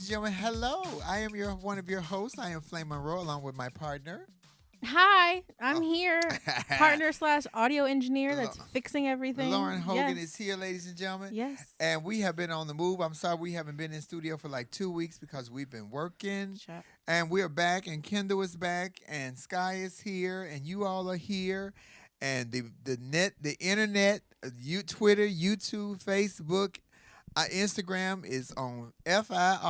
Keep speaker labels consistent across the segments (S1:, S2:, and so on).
S1: and gentlemen, hello. I am one of your hosts. I am Flame Monroe, along with my partner.
S2: Hi, I'm
S1: Oh.
S2: here, partner slash audio engineer that's
S1: Lo-
S2: fixing everything.
S1: Lauren Hogan
S2: Yes.
S1: is here, ladies and gentlemen.
S2: Yes.
S1: And we have been on the move. I'm sorry we haven't been in studio for like 2 weeks because we've been working.
S2: Shut.
S1: And we're back, and Kendall is back, and Sky is here, and you all are here. And the internet, Twitter, YouTube, Facebook, Instagram is on FIRERRRR.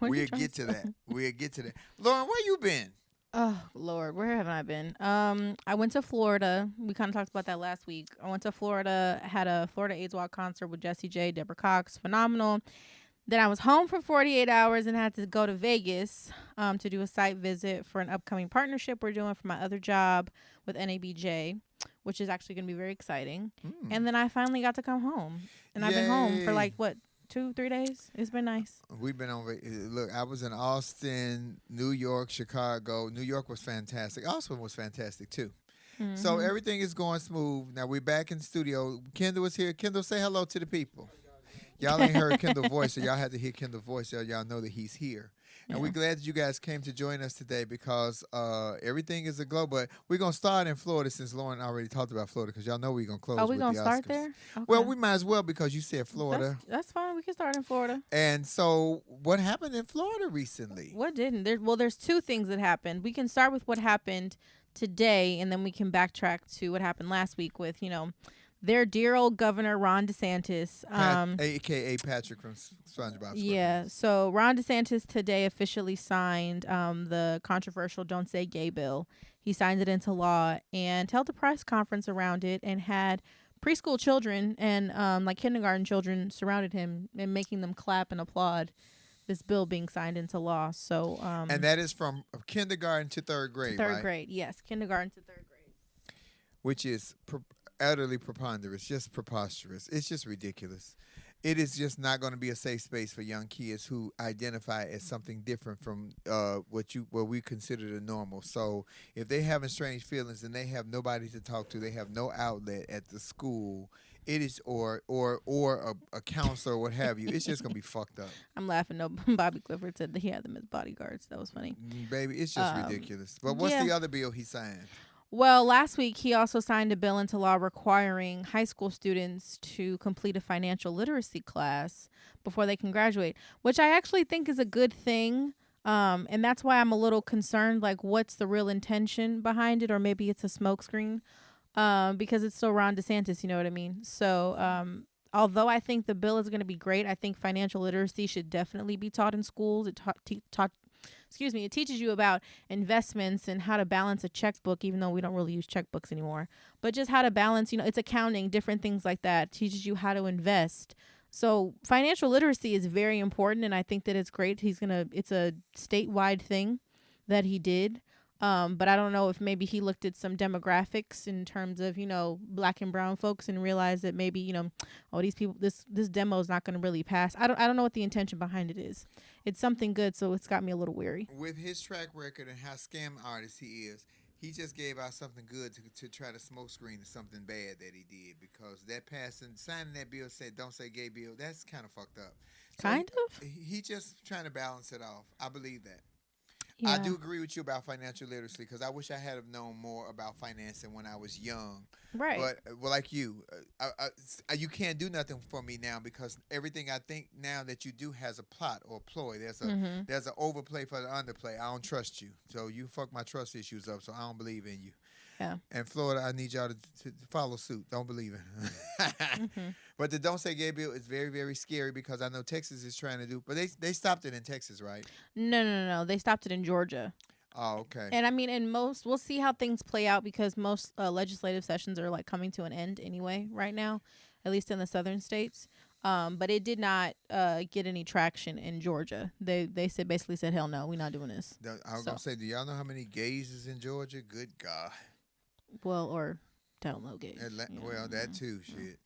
S1: We'll get to that. We'll get to that. Lauren, where you been?
S2: Oh Lord, where have I been? I went to Florida. We kind of talked about that last week. I went to Florida, had a Florida AIDS Walk concert with Jessie J, Deborah Cox, phenomenal. Then I was home for 48 hours and had to go to Vegas to do a site visit for an upcoming partnership we're doing for my other job with NABJ, which is actually going to be very exciting. And then I finally got to come home, and I've been home for like 2-3 days. It's been nice.
S1: We've been on. Look, I was in Austin, New York, Chicago. New York was fantastic. Austin was fantastic too.
S2: Mm-hmm.
S1: So everything is going smooth. Now we're back in the studio. Kendall is here. Kendall, say hello to the people. Y'all ain't heard Kendall's voice, so y'all had to hear Kendall's voice. So y'all know that he's here. And we're glad that you guys came to join us today because everything is a glow. But we're going to start in Florida since Lauren already talked about Florida because y'all know we're going to close
S2: Are we
S1: with
S2: going
S1: the
S2: to start
S1: Oscars.
S2: there? Okay.
S1: Well, we might as well because you said Florida.
S2: That's fine. We can start in Florida.
S1: And so what happened in Florida recently?
S2: What didn't? There's two things that happened. We can start with what happened today, and then we can backtrack to what happened last week with, their dear old governor, Ron DeSantis.
S1: A.K.A. Patrick from SpongeBob.
S2: Yeah, so Ron DeSantis today officially signed the controversial Don't Say Gay bill. He signed it into law and held a press conference around it and had preschool children and like kindergarten children surrounded him and making them clap and applaud this bill being signed into law. So
S1: and that is from kindergarten to third grade,
S2: third grade, yes, kindergarten to third grade.
S1: Which is utterly preponderous, just preposterous. It's just ridiculous. It is just not going to be a safe space for young kids who identify as something different from what we consider the normal. So if they having strange feelings and they have nobody to talk to, they have no outlet at the school. It is or a counselor or what have you. It's just gonna be fucked up.
S2: I'm laughing. No, Bobby Clifford said that he had them as bodyguards. That was funny.
S1: Baby, it's just ridiculous. But what's the other bill he signed?
S2: Well, last week he also signed a bill into law requiring high school students to complete a financial literacy class before they can graduate, which I actually think is a good thing. And that's why I'm a little concerned, like, what's the real intention behind it? Or maybe it's a smokescreen because it's still Ron DeSantis, you know what I mean? So although I think the bill is going to be great, I think financial literacy should definitely be taught in schools. It teaches you about investments and how to balance a checkbook, even though we don't really use checkbooks anymore. But just how to balance, it's accounting, different things like that. It teaches you how to invest. So financial literacy is very important, and I think that it's great. It's a statewide thing that he did. But I don't know if maybe he looked at some demographics in terms of, black and brown folks and realized that maybe, these people, this demo is not going to really pass. I don't know what the intention behind it is. It's something good, so it's got me a little weary.
S1: With his track record and how scam artist he is, he just gave out something good to try to smoke screen something bad that he did because signing that bill said don't say gay bill, that's kind of fucked up. So
S2: kind of?
S1: He just trying to balance it off. I believe that.
S2: Yeah.
S1: I do agree with you about financial literacy because I wish I had have known more about financing when I was young. Right. But like you, you can't do nothing for me now because everything I think now that you do has a plot or a ploy. There's an overplay for the underplay. I don't trust you. So you fuck my trust issues up, so I don't believe in you. Yeah. And Florida, I need y'all to follow suit. Don't believe it. But the Don't Say Gay bill is very, very scary because I know Texas is trying to do, but they stopped it in Texas, right?
S2: No. They stopped it in Georgia.
S1: Oh, okay.
S2: And I mean, we'll see how things play out because most legislative sessions are like coming to an end anyway right now, at least in the southern states. But it did not get any traction in Georgia. They basically said, hell no, we're not doing this.
S1: I was gonna say, do y'all know how many gays is in Georgia? Good God.
S2: Well, or don't know gays.
S1: Well, that too, shit.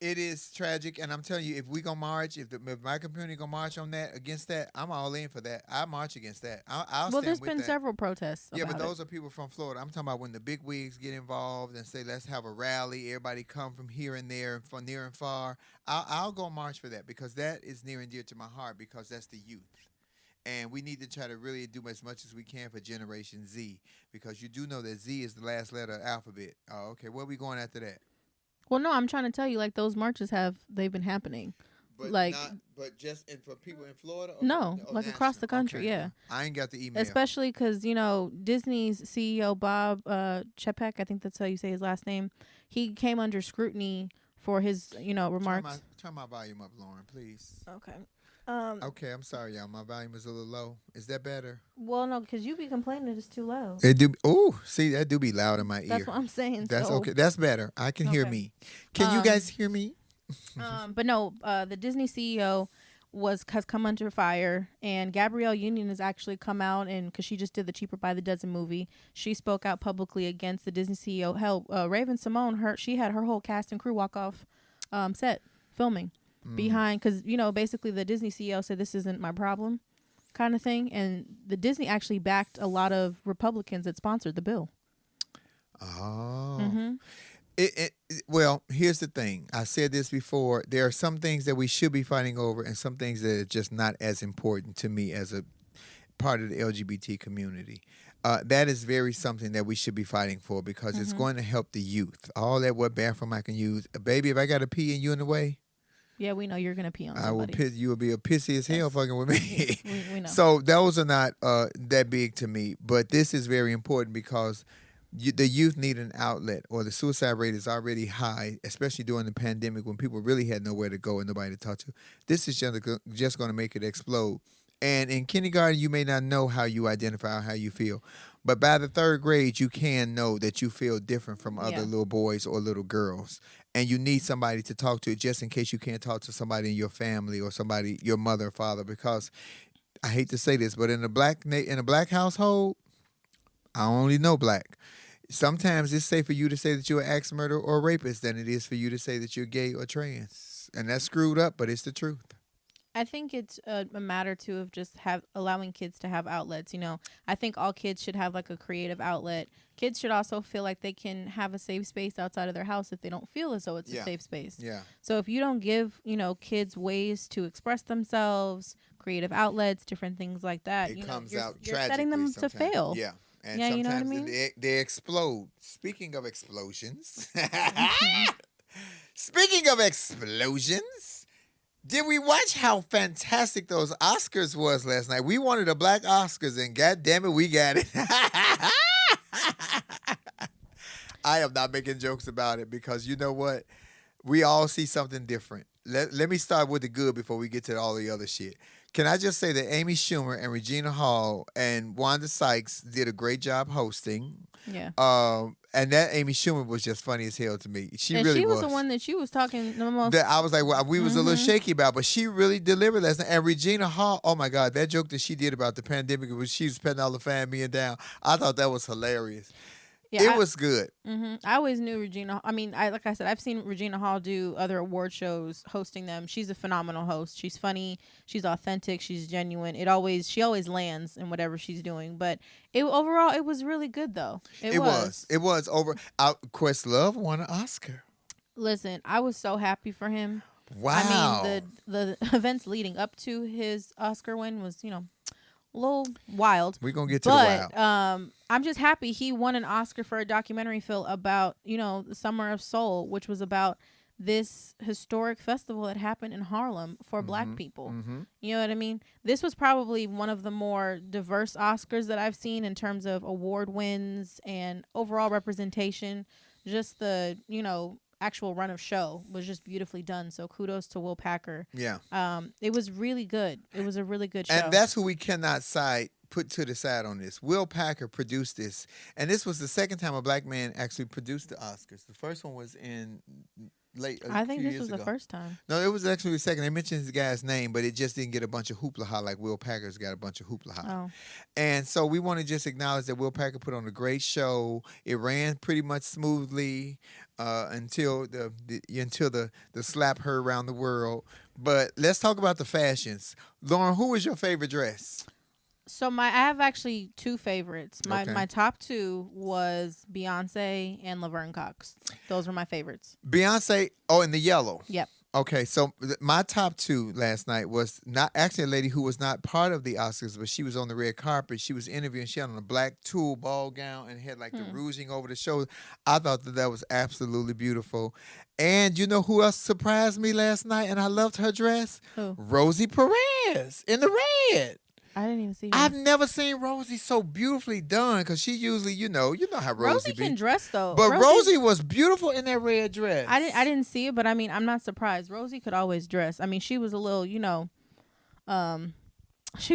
S1: It is tragic, and I'm telling you, if we gonna march, if my community gonna march on that against that, I'm all in for that. I march against that. I'll
S2: Well,
S1: stand
S2: there's
S1: with
S2: been
S1: that.
S2: several protests
S1: Yeah, but
S2: about it.
S1: those are people from Florida. I'm talking about when the big wigs get involved and say, let's have a rally. Everybody come from here and there, from near and far. I'll go march for that because that is near and dear to my heart because that's the youth. And we need to try to really do as much as we can for Generation Z because you do know that Z is the last letter of the alphabet. Oh, okay. Where are we going after that?
S2: Well, no, I'm trying to tell you, like, those marches they've been happening.
S1: But
S2: like,
S1: but just for people in Florida?
S2: No, like national? Across the country, okay. Yeah.
S1: I ain't got the email.
S2: Especially because, Disney's CEO, Bob Chapek, I think that's how you say his last name, he came under scrutiny for his, remarks.
S1: Turn my volume up, Lauren, please.
S2: Okay.
S1: Okay, I'm sorry, y'all. My volume is a little low. Is that better?
S2: Well, no, because you be complaining it's too low.
S1: It do. Oh, see, that do be loud in my ear.
S2: That's what I'm saying.
S1: That's okay. That's better. I can hear me. Can you guys hear me?
S2: But no, the Disney CEO has come under fire, and Gabrielle Union has actually come out, and because she just did the Cheaper by the Dozen movie, she spoke out publicly against the Disney CEO. Hell, Raven Simone, she had her whole cast and crew walk off set filming behind, because basically the Disney CEO said this isn't my problem, kind of thing, and the Disney actually backed a lot of Republicans that sponsored the bill.
S1: Oh. Mm-hmm. Well, here's the thing. I said this before. There are some things that we should be fighting over and some things that are just not as important to me as a part of the LGBT community. That is very something that we should be fighting for because it's going to help the youth. All that what bathroom I can use. Baby, if I got to pee and you in the way.
S2: Yeah, we know you're going to pee on somebody.
S1: I will piss. You will be a pissy as hell fucking with me.
S2: we know.
S1: So those are not that big to me. But this is very important because the youth need an outlet, or the suicide rate is already high, especially during the pandemic when people really had nowhere to go and nobody to talk to. This is just going to make it explode. And in kindergarten, you may not know how you identify or how you feel. But by the third grade, you can know that you feel different from other little boys or little girls. And you need somebody to talk to just in case you can't talk to somebody in your family or somebody, your mother or father. Because I hate to say this, but in a black household, I only know black. Sometimes it's safer for you to say that you're an axe murderer or a rapist than it is for you to say that you're gay or trans. And that's screwed up, but it's the truth.
S2: I think it's a matter, too, of just allowing kids to have outlets. I think all kids should have, like, a creative outlet. Kids should also feel like they can have a safe space outside of their house if they don't feel as though it's a safe space.
S1: Yeah.
S2: So if you don't give, kids ways to express themselves, creative outlets, different things like that,
S1: you're
S2: setting them
S1: sometimes.
S2: To fail.
S1: Yeah. And
S2: yeah,
S1: sometimes
S2: you know what I mean?
S1: they explode. Speaking of explosions. Speaking of explosions, did we watch how fantastic those Oscars was last night? We wanted a black Oscars, and God damn it, we got it. I am not making jokes about it because you know what? We all see something different. Let me start with the good before we get to all the other shit. Can I just say that Amy Schumer and Regina Hall and Wanda Sykes did a great job hosting.
S2: Yeah.
S1: And that Amy Schumer was just funny as hell to me. She
S2: was the one that she was talking the most.
S1: That I was like, well, we was a little shaky about, but she really delivered last night. And Regina Hall, oh my God, that joke that she did about the pandemic was she was spending all the fan being down. I thought that was hilarious. Yeah, it was good.
S2: I always knew Regina. I mean, like I said, I've seen Regina Hall do other award shows, hosting them. She's a phenomenal host. She's funny. She's authentic. She's genuine. She always lands in whatever she's doing. But overall, it was really good, though. It was.
S1: It was over. Questlove won an Oscar.
S2: Listen, I was so happy for him.
S1: Wow.
S2: I mean, the events leading up to his Oscar win was, a little wild.
S1: We're going to get to the
S2: wild. I'm just happy he won an Oscar for a documentary film about, the Summer of Soul, which was about this historic festival that happened in Harlem for black people. You know what I mean? This was probably one of the more diverse Oscars that I've seen in terms of award wins and overall representation. Just the, actual run of show was just beautifully done. So kudos to Will Packer.
S1: Yeah.
S2: It was really good. It was a really good show.
S1: And that's who we cannot put to the side on this. Will Packer produced this. And this was the second time a black man actually produced the Oscars. The first one was in late.
S2: I think this was the first time.
S1: No, it was actually the second. They mentioned his guy's name, but it just didn't get a bunch of hoopla like Will Packer's got a bunch of hoopla.
S2: Oh.
S1: And so we want to just acknowledge that Will Packer put on a great show. It ran pretty much smoothly until the slap heard around the world. But let's talk about the fashions. Lauren, who was your favorite dress?
S2: So I have actually two favorites. My top two was Beyonce and Laverne Cox. Those were my favorites.
S1: Beyonce, in the yellow.
S2: Yep.
S1: Okay, so my top two last night was not actually a lady who was not part of the Oscars, but she was on the red carpet. She was interviewing. She had on a black tulle ball gown and had like the rouging over the shoulder. I thought that was absolutely beautiful. And you know who else surprised me last night? And I loved her dress.
S2: Who?
S1: Rosie Perez in the red.
S2: I didn't even see her.
S1: I've never seen Rosie so beautifully done because she usually, you know how Rosie be.
S2: Can dress though.
S1: But Rosie was beautiful in that red dress.
S2: I didn't see it, but I mean, I'm not surprised. Rosie could always dress. I mean, she was a little, she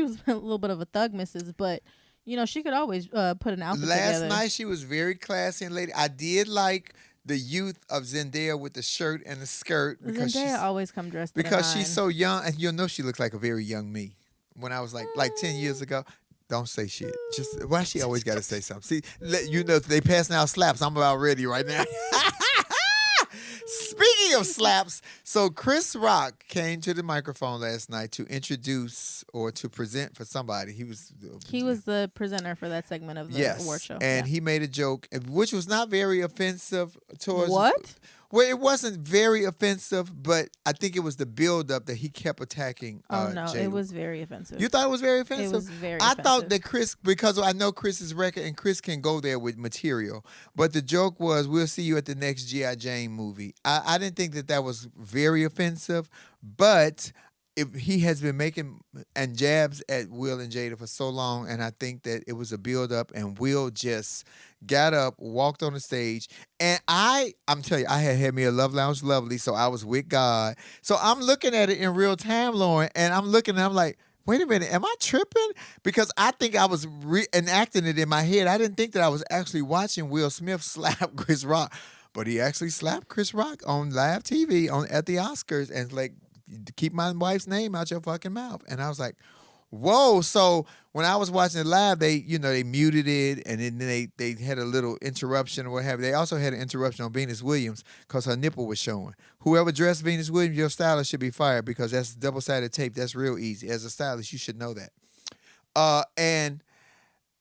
S2: was a little bit of a thug, missus, but she could always put an outfit together.
S1: Last night she was very classy and lady. I did like the youth of Zendaya with the shirt and the skirt because
S2: Zendaya always come dressed
S1: because she's so young, and she looks like a very young me. When I was like 10 years ago, don't say shit. Just why she always got to say something. See, they passing out slaps. I'm about ready right now. Speaking of slaps, so Chris Rock came to the microphone last night to introduce or to present for somebody. He was
S2: the presenter for that segment of the award show.
S1: And he made a joke, which was not very offensive towards
S2: what?
S1: Well, it wasn't very offensive, but I think it was the build-up that he kept attacking.
S2: No, it was very offensive.
S1: You thought it was very offensive?
S2: It was very
S1: offensive. I thought that Chris, because I know Chris's record, and Chris can go there with material, but the joke was, we'll see you at the next G.I. Jane movie. I didn't think that was very offensive, but he has been making and jabs at Will and Jada for so long, and I think that it was a build-up, and Will just got up, walked on the stage, and I'm telling you, I had me a Love Lounge Lovely, so I was with God. So I'm looking at it in real time, Lauren, and I'm like, wait a minute, am I tripping? Because I think I was reenacting it in my head. I didn't think that I was actually watching Will Smith slap Chris Rock, but he actually slapped Chris Rock on live TV at the Oscars, and like, keep my wife's name out your fucking mouth. And I was like, whoa. So when I was watching it live, they muted it, and then they had a little interruption or what have you. They also had an interruption on Venus Williams because her nipple was showing. Whoever dressed Venus Williams, your stylist should be fired because that's double-sided tape. That's real easy. As a stylist, you should know that. And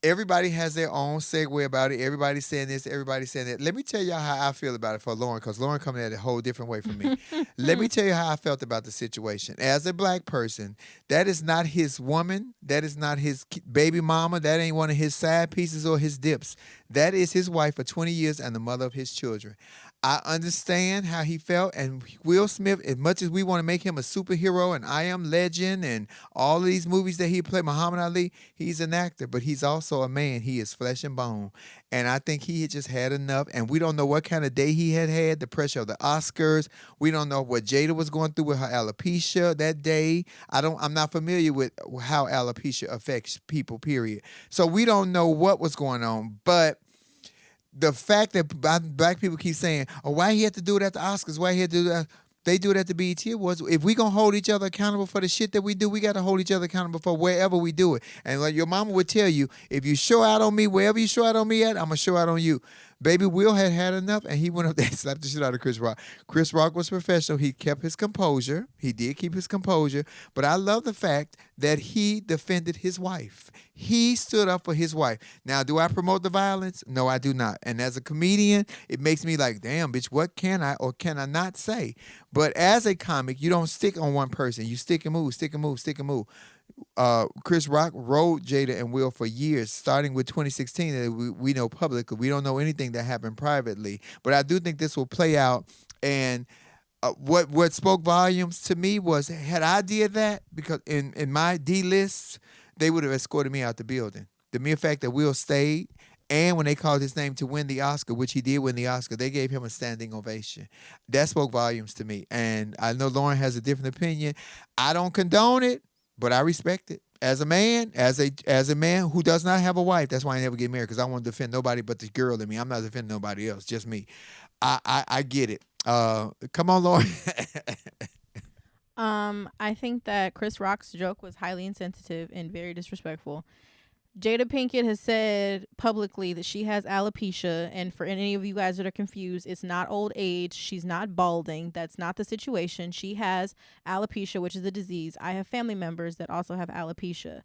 S1: everybody has their own segue about it. Everybody's saying this, everybody's saying that. Let me tell y'all how I feel about it for Lauren, because Lauren coming at it a whole different way from me. Let me tell you how I felt about the situation. As a black person, that is not his woman. That is not his baby mama. That ain't one of his side pieces or his dips. That is his wife for 20 years and the mother of his children. I understand how he felt, and Will Smith, as much as we want to make him a superhero and I Am Legend and all of these movies that he played, Muhammad Ali, he's an actor, but he's also a man. He is flesh and bone, and I think he had just had enough, and we don't know what kind of day he had, the pressure of the Oscars. We don't know what Jada was going through with her alopecia that day. I'm not familiar with how alopecia affects people, period. So we don't know what was going on, but the fact that black people keep saying, oh, why he had to do it at the Oscars? Why he had to do that? They do it at the BET Awards. If we going to hold each other accountable for the shit that we do, we got to hold each other accountable for wherever we do it. And like your mama would tell you, if you show out on me, wherever you show out on me at, I'm going to show out on you. Baby Will had enough, and he went up there and slapped the shit out of Chris Rock. Chris Rock was professional. He kept his composure. He did keep his composure. But I love the fact that he defended his wife. He stood up for his wife. Now, do I promote the violence? No, I do not. And as a comedian, it makes me like, damn, bitch, what can I or can I not say? But as a comic, you don't stick on one person. You stick and move, stick and move, stick and move. Chris Rock rode Jada and Will for years, starting with 2016 that we know publicly. We don't know anything that happened privately. But I do think this will play out. And what spoke volumes to me was, had I did that, because in my D lists, they would have escorted me out the building. The mere fact that Will stayed, and when they called his name to win the Oscar, which he did win the Oscar, they gave him a standing ovation. That spoke volumes to me. And I know Lauren has a different opinion. I don't condone it, but I respect it. As a man, as a man who does not have a wife, that's why I never get married, because I want to defend nobody but the girl in me. I'm not defending nobody else, just me. I get it. Come on, Lauren.
S2: I think that Chris Rock's joke was highly insensitive and very disrespectful. Jada Pinkett has said publicly that she has alopecia, and for any of you guys that are confused, it's not old age. She's not balding. That's not the situation. She has alopecia, which is a disease. I have family members that also have alopecia.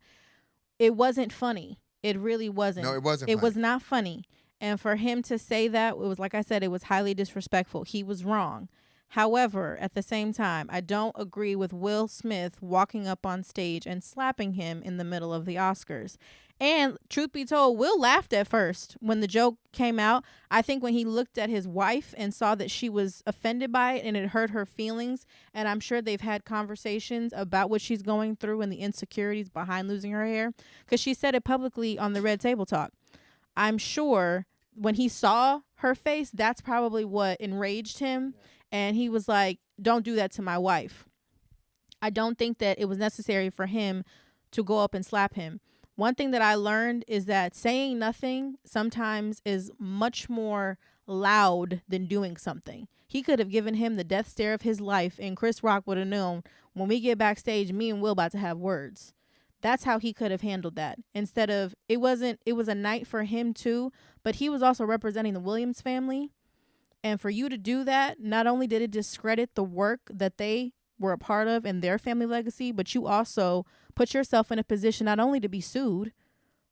S2: It wasn't funny. It really wasn't.
S1: No, it wasn't.
S2: It
S1: funny.
S2: was not funny. And for him to say that, it was, like I said, it was highly disrespectful. He was wrong. However, at the same time, I don't agree with Will Smith walking up on stage and slapping him in the middle of the Oscars. And truth be told, Will laughed at first when the joke came out. I think when he looked at his wife and saw that she was offended by it and it hurt her feelings, and I'm sure they've had conversations about what she's going through and the insecurities behind losing her hair, because she said it publicly on the Red Table Talk. I'm sure when he saw her face, that's probably what enraged him. And he was like, don't do that to my wife. I don't think that it was necessary for him to go up and slap him. One thing that I learned is that saying nothing sometimes is much more loud than doing something. He could have given him the death stare of his life, and Chris Rock would have known, when we get backstage, me and Will about to have words. That's how he could have handled that. Instead of, it was a night for him too, but he was also representing the Williams family. And for you to do that, not only did it discredit the work that they were a part of and their family legacy, but you also put yourself in a position not only to be sued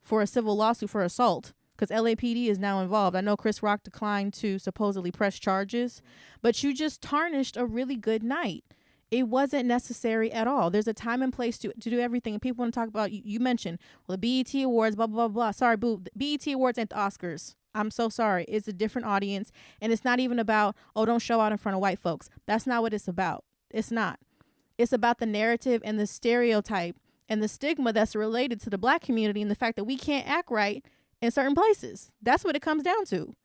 S2: for a civil lawsuit for assault, because LAPD is now involved. I know Chris Rock declined to supposedly press charges, but you just tarnished a really good night. It wasn't necessary at all. There's a time and place to do everything. And people want to talk about, you mentioned, well, the BET Awards, blah, blah, blah, blah. Sorry, boo. The BET Awards ain't the Oscars. I'm so sorry. It's a different audience. And it's not even about, oh, don't show out in front of white folks. That's not what it's about. It's not. It's about the narrative and the stereotype and the stigma that's related to the black community and the fact that we can't act right in certain places. That's what it comes down to.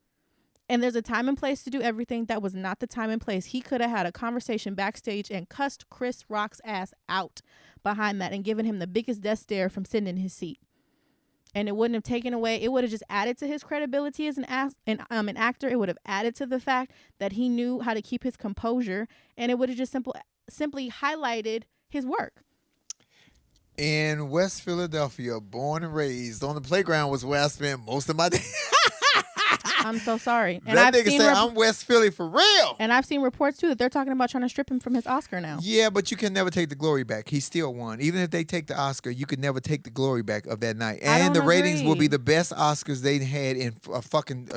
S2: And there's a time and place to do everything. That was not the time and place. He could have had a conversation backstage and cussed Chris Rock's ass out behind that and given him the biggest death stare from sitting in his seat. And it wouldn't have taken away. It would have just added to his credibility as an actor. It would have added to the fact that he knew how to keep his composure. And it would have just simply highlighted his work.
S1: In West Philadelphia, born and raised on the playground was where I spent most of my day.
S2: I'm so sorry. And
S1: that nigga say I'm West Philly for real.
S2: And I've seen reports too that they're talking about trying to strip him from his Oscar now.
S1: Yeah, but you can never take the glory back. He still won. Even if they take the Oscar, you could never take the glory back of that night. And the ratings will be the best Oscars they had in a fucking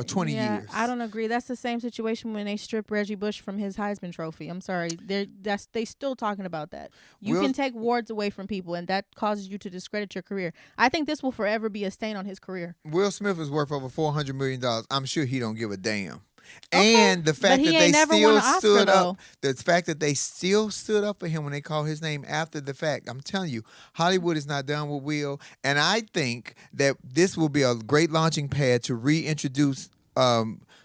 S1: 20 years.
S2: I don't agree. That's the same situation when they stripped Reggie Bush from his Heisman Trophy. I'm sorry. They still talking about that. You can take awards away from people, and that causes you to discredit your career. I think this will forever be a stain on his career.
S1: Will Smith is worth over $400 million. I'm sure he don't give a damn. Okay. And the fact that they still stood up, the fact that they still stood up for him when they called his name after the fact. I'm telling you, Hollywood is not done with Will. And I think that this will be a great launching pad to reintroduce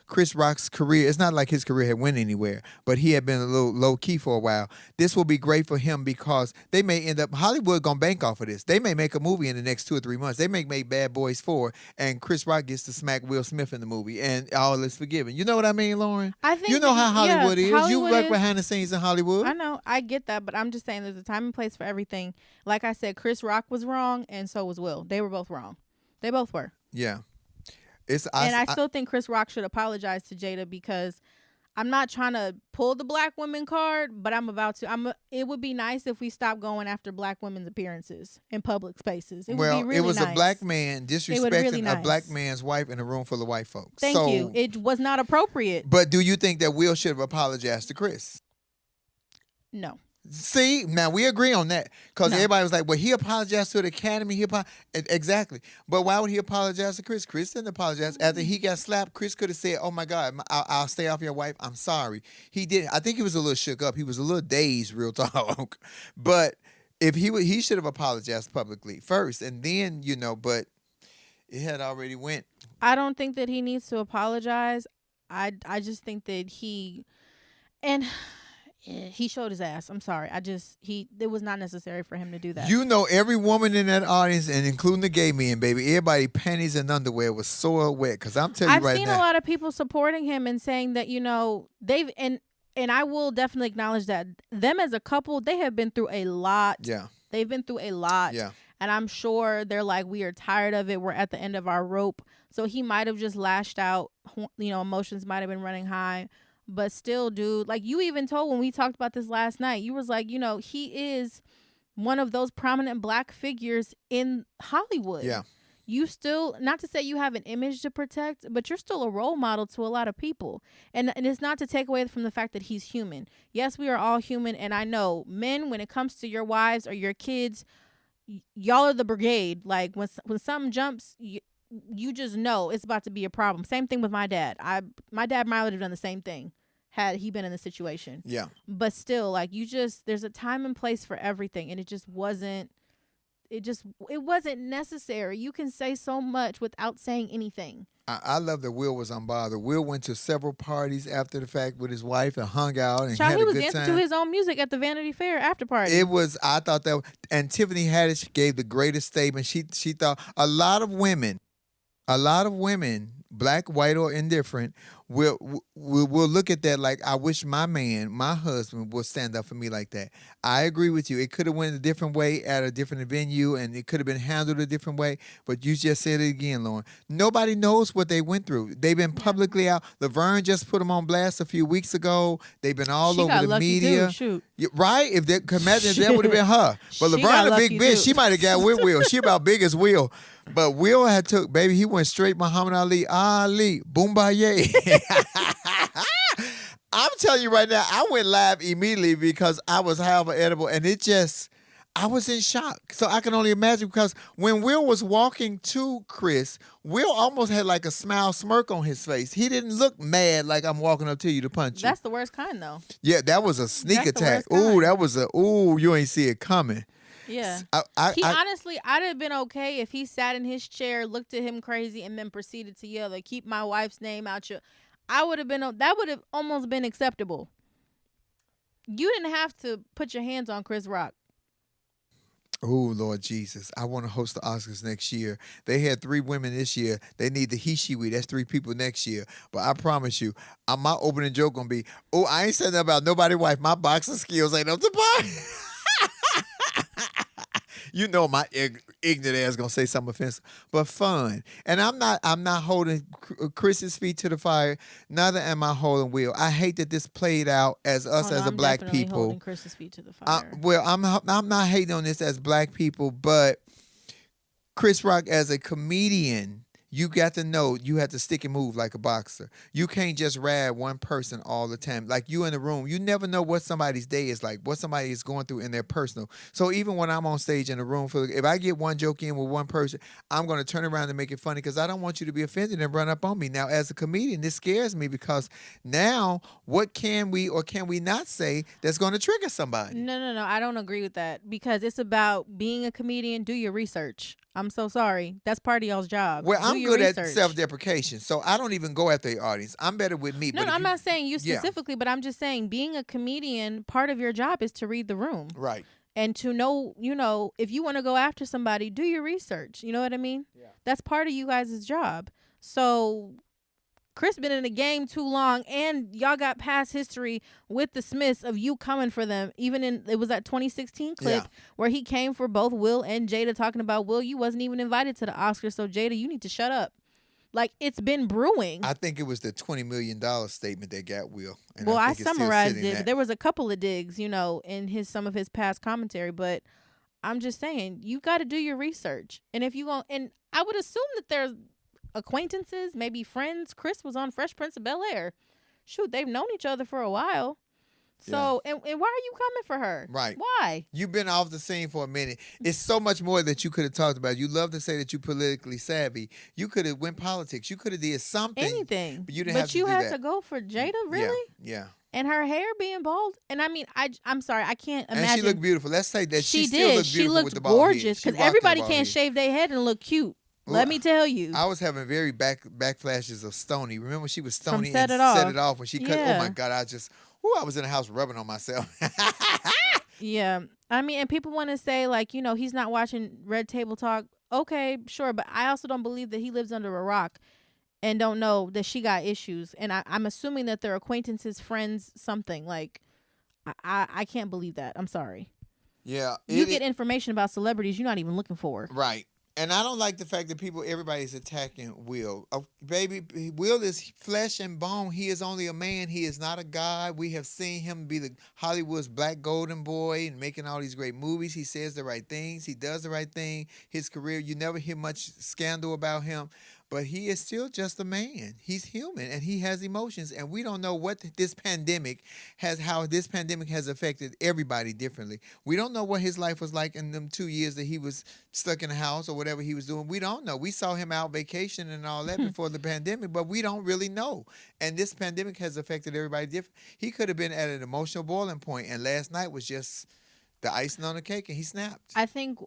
S1: Chris Rock's career. It's not like his career had went anywhere, but he had been a little low key for a while. This will be great for him because they may end up, Hollywood gonna bank off of this. They may make a movie in the next 2 or 3 months. They may make Bad Boys 4, and Chris Rock gets to smack Will Smith in the movie, and all is forgiven. You know what I mean, Lauren?
S2: I think
S1: you know how Hollywood is. You work behind the scenes in Hollywood.
S2: I know, I get that, but I'm just saying there's a time and place for everything. Like I said, Chris Rock was wrong, and so was Will. They were both wrong. They both were.
S1: Yeah.
S2: I still think Chris Rock should apologize to Jada, because I'm not trying to pull the black women card, but I'm about to. It would be nice if we stopped going after black women's appearances in public spaces. It would be really
S1: it was
S2: nice.
S1: A black man disrespecting a black man's wife in a room full of white folks.
S2: Thank you. It was not appropriate.
S1: But do you think that Will should have apologized to Chris?
S2: No.
S1: See, now we agree on that, because everybody was like, well, he apologized to the Academy. Exactly. But why would he apologize to Chris? Chris didn't apologize. After he got slapped, Chris could have said, oh, my God, I'll stay off your wife. I'm sorry. He didn't. I think he was a little shook up. He was a little dazed, real talk. But if he should have apologized publicly first, and then, but it had already went.
S2: I don't think that he needs to apologize. I just think that He showed his ass. I'm sorry. It was not necessary for him to do that.
S1: You know, every woman in that audience, and including the gay men, baby, everybody panties and underwear was so wet. Because I'm telling you right now.
S2: I've seen a lot of people supporting him and saying that, they've, and I will definitely acknowledge that them as a couple, they have been through a lot.
S1: Yeah.
S2: They've been through a lot.
S1: Yeah.
S2: And I'm sure they're like, we are tired of it. We're at the end of our rope. So he might have just lashed out. Emotions might have been running high. But still, dude, like you even told when we talked about this last night, you was like, he is one of those prominent black figures in Hollywood.
S1: Yeah.
S2: You still, not to say you have an image to protect, but you're still a role model to a lot of people. And it's not to take away from the fact that he's human. Yes, we are all human. And I know men, when it comes to your wives or your kids, y'all are the brigade. Like when something jumps, you just know it's about to be a problem. Same thing with my dad. My dad might have done the same thing had he been in the situation.
S1: Yeah.
S2: But still, like there's a time and place for everything, and it wasn't necessary. You can say so much without saying anything.
S1: I love that Will was unbothered. Will went to several parties after the fact with his wife and hung out and had a good time.
S2: He was dancing to his own music at the Vanity Fair after party.
S1: I thought that, and Tiffany Haddish gave the greatest statement. She thought a lot of women, black, white, or indifferent, will look at that like, I wish my husband would stand up for me like that. I agree with you. It could have went a different way at a different venue, and it could have been handled a different way. But you just said it again, Lauren. Nobody knows what they went through. They've been publicly out. Laverne just put them on blast a few weeks ago. They've been all over the media.
S2: Shoot.
S1: Right? Imagine if that would have been her. But Laverne, a big bitch, she might have got with Will. She about big as Will. But Will he went straight Muhammad Ali, Boombaye. I'm telling you right now, I went live immediately because I was half edible, and I was in shock. So I can only imagine, because when Will was walking to Chris, Will almost had like a smirk on his face. He didn't look mad like I'm walking up to you to punch you.
S2: That's the worst kind, though.
S1: Yeah, that was a sneak attack. You ain't see it coming.
S2: Yeah. Honestly, I'd have been okay if he sat in his chair, looked at him crazy, and then proceeded to yell, like, keep my wife's name out your... that would have almost been acceptable. You didn't have to put your hands on Chris Rock.
S1: Oh, Lord Jesus. I want to host the Oscars next year. They had 3 women this year. They need the he, she, we. That's 3 people next year. But I promise you, my opening joke going to be, I ain't saying nothing about nobody's wife. My boxing skills ain't up to par. You know my ignorant ass gonna say something offensive, but fun. And I'm not holding Chris's feet to the fire. Neither am I holding Will. I hate that this played out as us as a black people.
S2: Holding Chris's feet to the fire.
S1: I'm not hating on this as black people, but Chris Rock as a comedian, you got to know you have to stick and move like a boxer. You can't just rag one person all the time. Like you in the room, you never know what somebody's day is like, what somebody is going through in their personal. So even when I'm on stage in a room, if I get one joke in with one person, I'm going to turn around and make it funny because I don't want you to be offended and run up on me. Now, as a comedian, this scares me because now what can we or can we not say that's going to trigger somebody?
S2: No. I don't agree with that because it's about being a comedian. Do your research. I'm so sorry. That's part of y'all's job.
S1: Well, I'm good at self-deprecation, so I don't even go after the audience. I'm better with me.
S2: No, I'm not saying you specifically, but I'm just saying being a comedian, part of your job is to read the room.
S1: Right.
S2: And to know, if you want to go after somebody, do your research. You know what I mean? Yeah. That's part of you guys' job. So Chris been in the game too long, and y'all got past history with the Smiths of you coming for them. Even it was that 2016 clip where he came for both Will and Jada, talking about, Will, you wasn't even invited to the Oscars, so Jada, you need to shut up. Like, it's been brewing.
S1: I think it was the $20 million statement that got Will.
S2: And I summarized it. There was a couple of digs, in some of his past commentary, but I'm just saying, you got to do your research. And if you want, and I would assume that there's acquaintances, maybe friends. Chris was on Fresh Prince of Bel-Air. Shoot, they've known each other for a while. So, and why are you coming for her?
S1: Right.
S2: Why?
S1: You've been off the scene for a minute. It's so much more that you could have talked about. You love to say that you're politically savvy. You could have went politics. You could have did something.
S2: Anything.
S1: But you didn't have to do that.
S2: But you had to go for Jada, really?
S1: Yeah.
S2: And her hair being bald. And I mean, I'm sorry, I can't imagine.
S1: And she looked beautiful. Let's say that she still
S2: did.
S1: looked beautiful with the bald
S2: gorgeous because everybody can't shave their head and look cute. Let me tell you.
S1: I was having very backflashes of Stoney. Remember she was Stoney
S2: Set
S1: and
S2: It Off.
S1: Set It Off when she cut. Oh my God, I was in the house rubbing on myself.
S2: Yeah. I mean, and people want to say, like, you know, he's not watching Red Table Talk. Okay, sure. But I also don't believe that he lives under a rock and don't know that she got issues. And I'm assuming that they're acquaintances, friends, something. Like, I can't believe that. I'm sorry.
S1: Yeah.
S2: You get information about celebrities you're not even looking for.
S1: Right. And I don't like the fact that everybody's attacking Will. Baby, Will is flesh and bone. He is only a man. He is not a god. We have seen him be the Hollywood's black golden boy and making all these great movies. He says the right things. He does the right thing. His career, you never hear much scandal about him. But he is still just a man. He's human and he has emotions. And we don't know what how this pandemic has affected everybody differently. We don't know what his life was like in them 2 years that he was stuck in the house or whatever he was doing. We don't know. We saw him out vacation and all that before the pandemic, but we don't really know. And this pandemic has affected everybody different. He could have been at an emotional boiling point, and last night was just the icing on the cake, and he snapped.
S2: I think,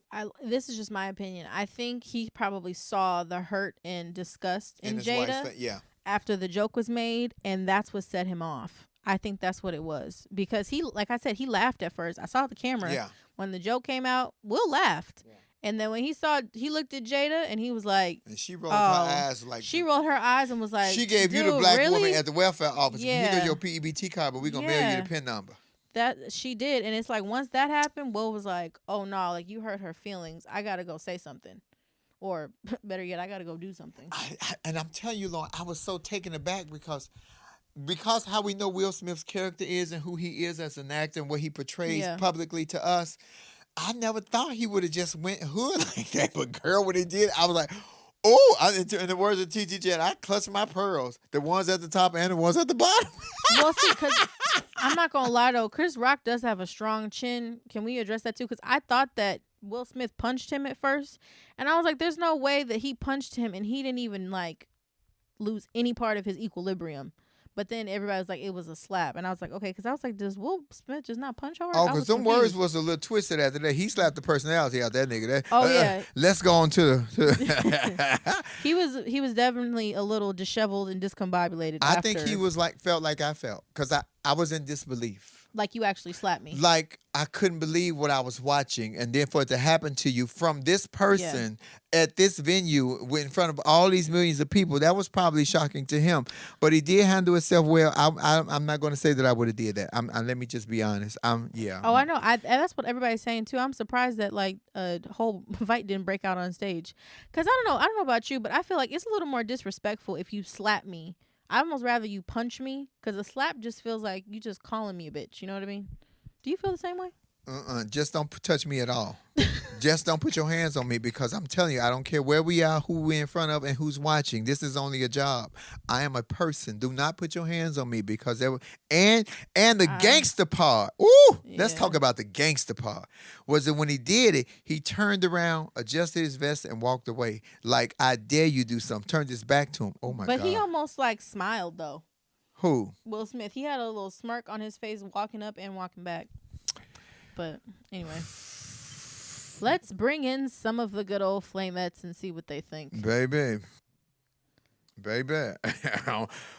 S2: this is just my opinion, I think he probably saw the hurt and disgust in Jada after the joke was made, and that's what set him off. I think that's what it was. Because he, like I said, he laughed at first. I saw the camera. Yeah. When the joke came out, Will laughed. Yeah. And then when he looked at Jada, and he was like...
S1: And she rolled her eyes like...
S2: She rolled her eyes and was like...
S1: She gave you the black woman at the welfare office. Yeah. Here goes your PEBT card, but we're going to mail you the PIN number.
S2: That she did, and it's like once that happened, Will was like, "Oh no, like you hurt her feelings. I gotta go say something, or better yet, I gotta go do something."
S1: And I'm telling you, Lauren, I was so taken aback because how we know Will Smith's character is and who he is as an actor and what he portrays publicly to us. I never thought he would have just went hood like that, but girl, when he did, I was like, "Oh!" In the words of T.T. Jet, I clutched my pearls, the ones at the top and the ones at the bottom.
S2: Well, see, because I'm not gonna lie though, Chris Rock does have a strong chin. Can we address that too? Because I thought that Will Smith punched him at first, and I was like, "There's no way that he punched him and he didn't even like lose any part of his equilibrium." But then everybody was like, it was a slap. And I was like, okay, because I was like, does Will Smith just not punch hard?
S1: Oh, because some words was a little twisted after that. He slapped the personality out that nigga.
S2: Yeah.
S1: Let's go on to
S2: He was definitely a little disheveled and discombobulated.
S1: I think he was felt like I felt, because I was in disbelief.
S2: Like you actually slapped me.
S1: Like I couldn't believe what I was watching, and then for it to happen to you from this person at this venue in front of all these millions of people, that was probably shocking to him. But he did handle himself well. I'm not going to say that I would have did that. Let me just be honest. Oh,
S2: I know. That's what everybody's saying too. I'm surprised that like a whole fight didn't break out on stage. Because I don't know about you, but I feel like it's a little more disrespectful if you slap me. I'd almost rather you punch me, because a slap just feels like you just calling me a bitch. You know what I mean? Do you feel the same way?
S1: Just don't touch me at all. Just don't put your hands on me, because I'm telling you, I don't care where we are, who we're in front of, and who's watching. This is only a job. I am a person. Do not put your hands on me, because and the gangster part. Ooh, let's talk about the gangster part. Was it when he did it, he turned around, adjusted his vest, and walked away. Like, I dare you do something. Turned his back to him. Oh my God.
S2: But he almost like smiled though.
S1: Who?
S2: Will Smith. He had a little smirk on his face walking up and walking back. But anyway, let's bring in some of the good old Flamettes and see what they think.
S1: Baby.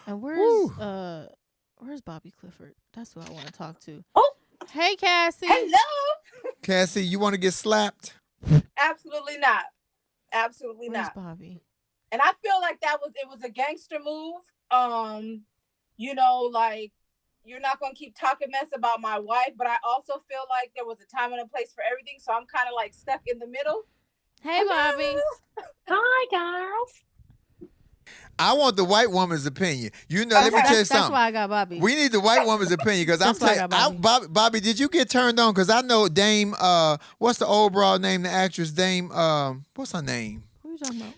S2: And where's Bobby Clifford? That's who I want to talk to.
S3: Oh,
S2: hey, Cassie.
S3: Hello.
S1: Cassie, you want to get slapped?
S3: Absolutely not. Absolutely
S2: Where's
S3: not.
S2: Bobby?
S3: And I feel like it was a gangster move. Like, you're not going to keep talking mess about my wife, but I also feel like there was a time and a place for everything, so I'm kind of like stuck in the middle.
S2: Hey, Bobby.
S3: Hi, girls.
S1: I want the white woman's opinion. Let me tell you something.
S2: That's why I got Bobby.
S1: We need the white woman's opinion, because I'm telling you, Bobby, did you get turned on? Because I know Dame, what's the old broad name, the actress, Dame, what's her name?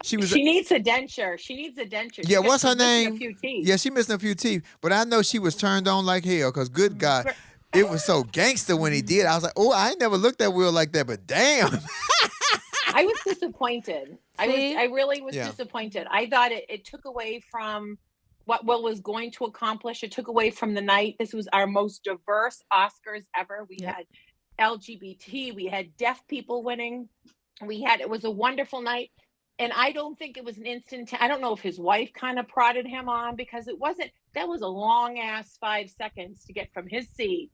S3: She needs a denture.
S1: Yeah, what's her name? Yeah, she missing a few teeth. But I know she was turned on like hell, because good God, it was so gangster when he did. I was like, oh, I ain't never looked at Will like that, but damn.
S3: I was disappointed. I really was disappointed. I thought it took away from what Will was going to accomplish. It took away from the night. This was our most diverse Oscars ever. We had LGBT, we had deaf people winning. It was a wonderful night. And I don't think it was an instant. I don't know if his wife kind of prodded him on, because it wasn't. That was a long ass 5 seconds to get from his seat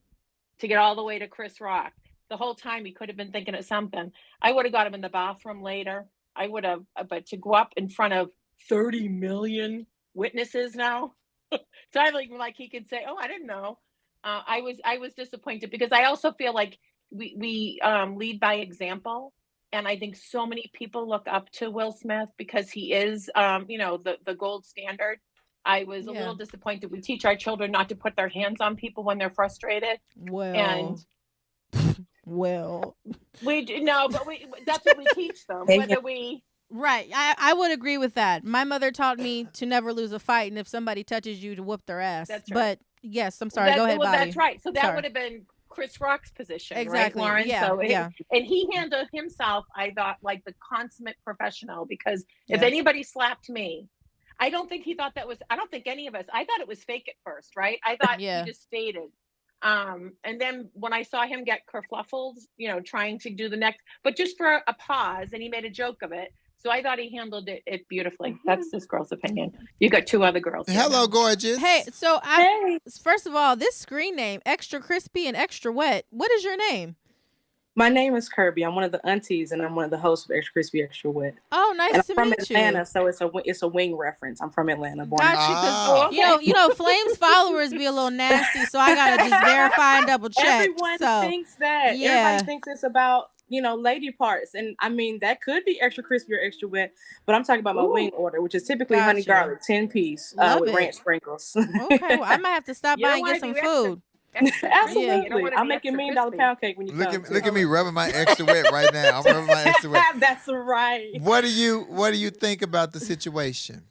S3: to get all the way to Chris Rock. The whole time he could have been thinking of something. I would have got him in the bathroom later. I would have, but to go up in front of 30 million witnesses now, so I like he could say, "Oh, I didn't know." I was disappointed because I also feel like we lead by example, and I think so many people look up to Will Smith because he is, the gold standard. I was a little disappointed. We teach our children not to put their hands on people when they're frustrated. We do no, but that's what we teach them.
S2: Right. I would agree with that. My mother taught me to never lose a fight, and if somebody touches you, to whoop their ass. That's right. But yes, I'm sorry. Go ahead, Bobby.
S3: That's right. So that would have been Chris Rock's position,
S2: exactly.
S3: Right, Lauren?
S2: Yeah.
S3: So and he handled himself, I thought, like the consummate professional. Because if anybody slapped me, I don't think he thought that was. I don't think any of us. I thought it was fake at first, right? I thought he just stated. And then when I saw him get kerfluffled, trying to do the next, but just for a pause, and he made a joke of it. So I thought he handled it beautifully. That's this girl's opinion. You got 2 other girls.
S1: Hello, gorgeous.
S2: Hey, so first of all, this screen name, Extra Crispy and Extra Wet. What is your name?
S4: My name is Kirby. I'm one of the aunties, and I'm one of the hosts of Extra Crispy, Extra Wet.
S2: Oh, nice to meet you. I'm
S4: from Atlanta, so it's a wing reference. I'm from Atlanta.
S2: Flames followers be a little nasty, so I gotta just verify and double check.
S4: Everyone thinks that. Yeah. Everybody thinks it's about lady parts, and I mean that could be extra crispy or extra wet, but I'm talking about my wing order, which is typically honey garlic 10-piece with ranch sprinkles.
S2: Okay, well, I might have to stop by and get some food.
S4: Absolutely. I'm making $1 million pound cake when you come.
S1: Look at me rubbing my extra wet right now. I'm rubbing my extra wet.
S4: That's right.
S1: What do you think about the situation?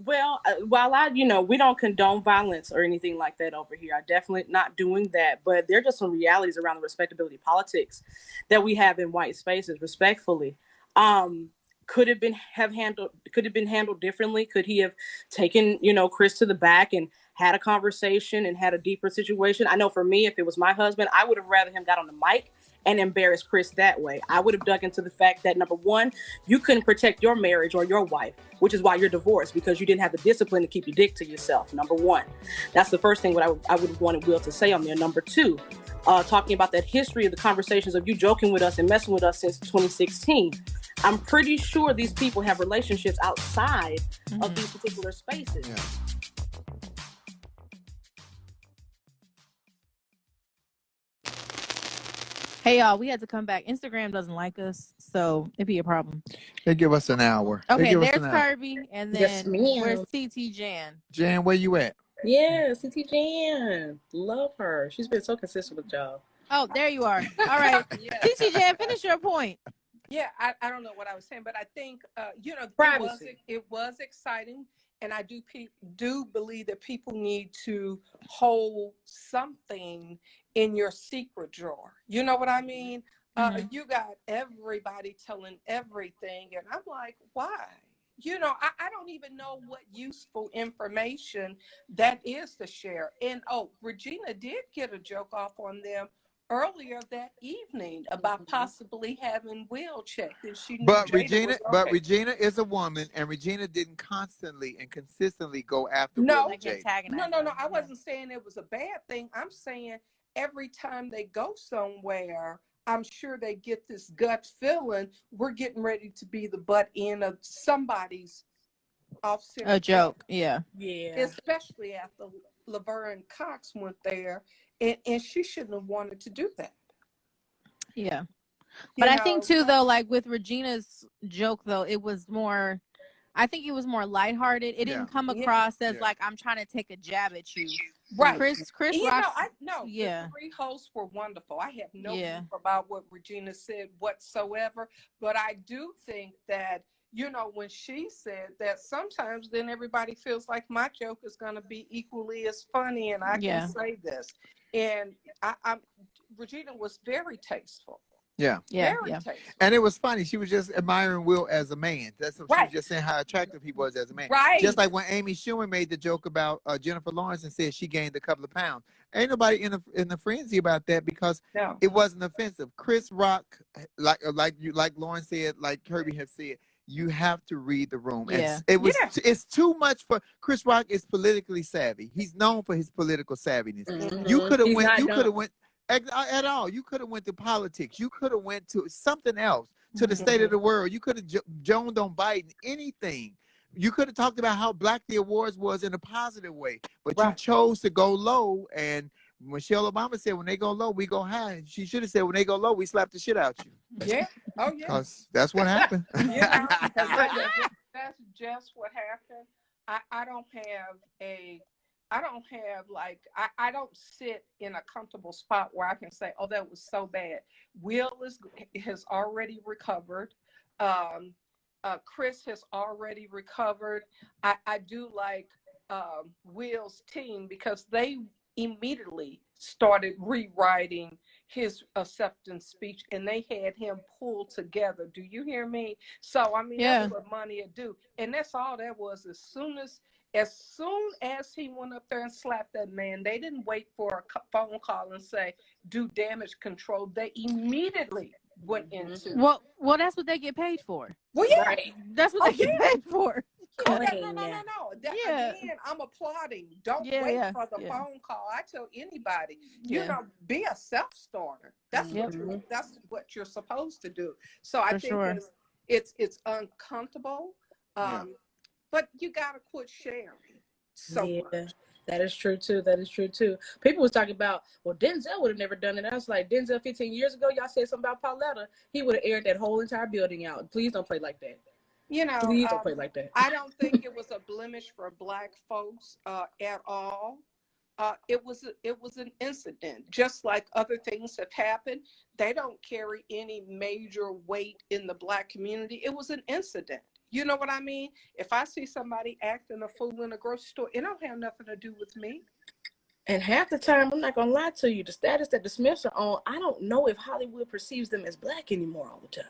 S4: Well, while we don't condone violence or anything like that over here. I definitely not doing that. But there are just some realities around the respectability politics that we have in white spaces, respectfully. Could have been handled differently? Could he have taken, Chris to the back and had a conversation and had a deeper situation? I know for me, if it was my husband, I would have rather him got on the mic and embarrassed Chris that way. I would have dug into the fact that, number one, you couldn't protect your marriage or your wife, which is why you're divorced, because you didn't have the discipline to keep your dick to yourself. Number one, that's the first thing I would have wanted Will to say on there. Number two, talking about that history of the conversations of you joking with us and messing with us since 2016. I'm pretty sure these people have relationships outside of these particular spaces. Yeah.
S2: Hey, y'all, we had to come back. Instagram doesn't like us, so it'd be a problem.
S1: They give us an hour.
S2: Okay, there's Kirby, and then where's CT Jan?
S1: Jan, where you at?
S5: Yeah, CT Jan. Love her. She's been so consistent with y'all.
S2: Oh, there you are. All right. CT Jan, finish your point.
S6: Yeah, I don't know what I was saying, but I think, it was exciting. And I do believe that people need to hold something in your secret drawer. You know what I mean? You got everybody telling everything. And I'm like, why? I don't even know what useful information that is to share. And, Regina did get a joke off on them earlier that evening about possibly having Will checked, and she knew
S1: Regina is a woman, and Regina didn't constantly and consistently go after
S6: No,
S1: Will and Jada.
S6: I wasn't saying it was a bad thing. I'm saying every time they go somewhere, I'm sure they get this gut feeling we're getting ready to be the butt end of somebody's
S2: a joke. Yeah.
S6: Especially after Laverne Cox went there. And she shouldn't have wanted to do that.
S2: Yeah. But I think too, though, like with Regina's joke, though, I think it was more lighthearted. It didn't come across as like, I'm trying to take a jab at you.
S6: Right.
S2: Chris Rock.
S6: The 3 hosts were wonderful. I have no proof about what Regina said whatsoever. But I do think that, when she said that sometimes then everybody feels like my joke is going to be equally as funny and I can say this. And Regina was very tasteful.
S1: Yeah.
S6: Tasteful.
S1: And it was funny. She was just admiring Will as a man. That's what she was just saying, how attractive he was as a man.
S6: Right.
S1: Just like when Amy Schumer made the joke about Jennifer Lawrence and said she gained a couple of pounds. Ain't nobody in a frenzy about that because it wasn't offensive. Chris Rock, like Lauren said, like Kirby has said, you have to read the room.
S2: Yeah.
S1: And it's too much for Chris Rock. Is politically savvy. He's known for his political savviness.
S5: Mhm.
S1: You could have went. You
S5: dumb.
S1: could have went at all. You could have went to politics. You could have went to something else, to the state of the world. You could have joned on Biden. Anything. You could have talked about how black the awards was in a positive way, but you chose to go low. And Michelle Obama said, when they go low, we go high. She should have said, when they go low, we slap the shit out you.
S6: Yeah. Oh, yeah.
S1: Because that's what happened.
S6: That's just what happened. I don't don't sit in a comfortable spot where I can say, oh, that was so bad. Will has already recovered. Chris has already recovered. I do like Will's team because they immediately started rewriting his acceptance speech, and they had him pulled together. Do you hear me? So I mean, that's what money would do, and that's all that was. As soon as he went up there and slapped that man, they didn't wait for a phone call and say do damage control. They immediately went into
S2: well that's what they get paid for.
S6: Well, yeah,
S5: Right.
S2: That's what they get paid for.
S6: No. Again, I'm applauding. Don't wait for the phone call. I tell anybody, you know, be a self-starter. That's what you're supposed to do. So I think it's uncomfortable, but you gotta quit sharing. So much.
S5: That is true too. People was talking about, well, Denzel would have never done it. I was like, Denzel 15 years ago, y'all said something about Pauletta. He would have aired that whole entire building out. Please don't play like that.
S6: You know,
S5: please don't play like that.
S6: I don't think it was a blemish for black folks at all. It was an incident, just like other things have happened. They don't carry any major weight in the black community. It was an incident. You know what I mean? If I see somebody acting a fool in a grocery store, it don't have nothing to do with me.
S5: And half the time, I'm not gonna lie to you, the status that the Smiths are on, I don't know if Hollywood perceives them as black anymore all the time.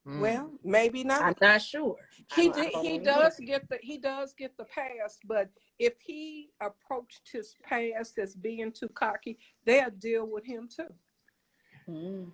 S6: Well, maybe not.
S5: I'm not sure.
S6: He does get the pass, but if he approached his past as being too cocky, they'll deal with him too. You